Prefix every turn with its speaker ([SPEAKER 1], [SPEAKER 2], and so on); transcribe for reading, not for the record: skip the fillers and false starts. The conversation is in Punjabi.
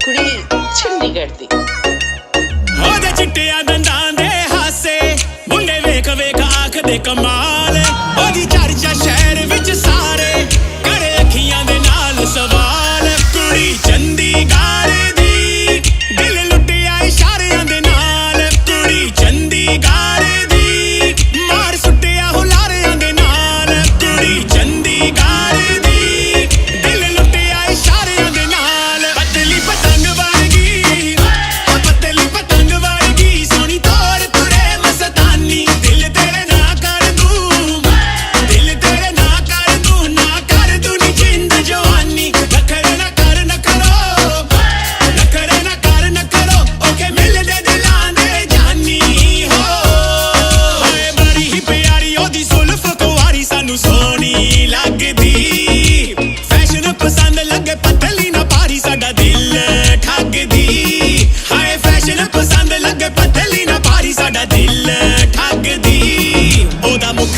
[SPEAKER 1] ਕੁੜੀ ਚੰਡੀਗੜ੍ਹ ਦੀ।
[SPEAKER 2] ਉਹਦੇ ਚਿੱਟਿਆਂ ਦੰਦਾਂ ਦੇ ਹਾਸੇ ਮੁੰਡੇ ਵੇਖ ਵੇਖ ਆਖਦੇ ਕਮਾਲ। ਉਹਦੀ ਚਰਚਾ ਸ਼ਹਿਰ ਵਿੱਚ ਸਾਰੇ ਕਰੇ ਅੱਖੀਆਂ ਦੇ ਨਾਲ ਸਵਾਲ। ਕੁੜੀ ਚੰਡੀਗੜ੍ਹ ਦੀ ਦਿਲ ਲੁੱਟਿਆ ਇਸ਼ਾਰਿਆਂ ਦੇ ਨਾਲ। ਕੁੜੀ ਚੰਡੀਗੜ੍ਹ ਦੀ ਮਾਰ ਸੁੱਟਿਆ ਹੁਲਾਰਿਆਂ ਦੇ ਨਾਲ। ਕੁੜੀ ਚੰਡੀਗੜ੍ਹ ਦੀ ਦਿਲ ਲੁੱਟਿਆ ਇਸ਼ਾਰਿਆਂ ਦੇ ਨਾਲ। ਪਤਲੀ ਪਤੰਗ ਵਰਗੀ ਪਤਲੀ ਪਤੰਗ ਵਰਗੀ ਸੋਹਣੀ ਤੋਰ ਤੁਰੇ ਮਸਤਾਨੀ। ਦਿਲ ਤੇਰੇ ਨਾ ਕਰ ਦੂੰ ਦਿਲ ਤੇਰੇ ਨਾ ਕਰ ਦੂੰ ਨਾ ਕਰ ਦੂੰ ਨੀ ਜਿੰਦ ਜਵਾਨੀ। ਨਖਰੇ ਨਾ ਕਰ ਨਾ ਕਰੋ ਨਖਰੇ ਨਾ ਕਰ ਨਾ ਕਰੋ ਓਕੇ ਮਿਲਦੇ ਦਿਲਾਂ ਦੇ ਜਾਨੀ ਹੋ। ਹਾਏ ਬੜੀ ਹੀ ਪਿਆਰੀ ਉਹਦੀ ਸੁਲਫ ਕੁਆਰੀ ਸਾਨੂੰ ਸੋਹਣੀ ਲੱਗਦੀ। ਫੈਸ਼ਨ ਪਸੰਦ ਲੱਗੇ ਪਤਲੀ ਨਾ ਭਾਰੀ ਸਾਡਾ ਦਿਲ ਠੱਗਦੀ। ਹਾਏ ਫੈਸ਼ਨ ਪਸੰਦ ਲੱਗੇ ਪਤਲੀ ਨਾ ਭਾਰੀ ਸਾਡਾ ਦਿਲ ਠੱਗਦੀ। ਉਹਦਾ ਮੁਖ